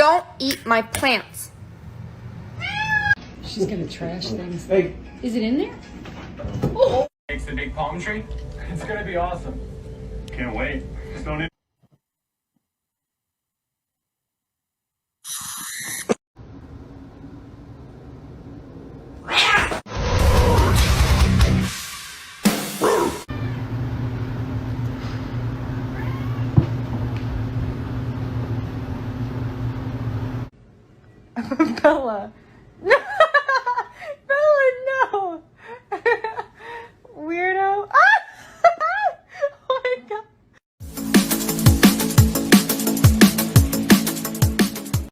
Don't eat my plants. She's gonna trash things. Hey. Is it in there? Makes the big palm tree. It's gonna be awesome. Can't wait. Just don't eat. Bella.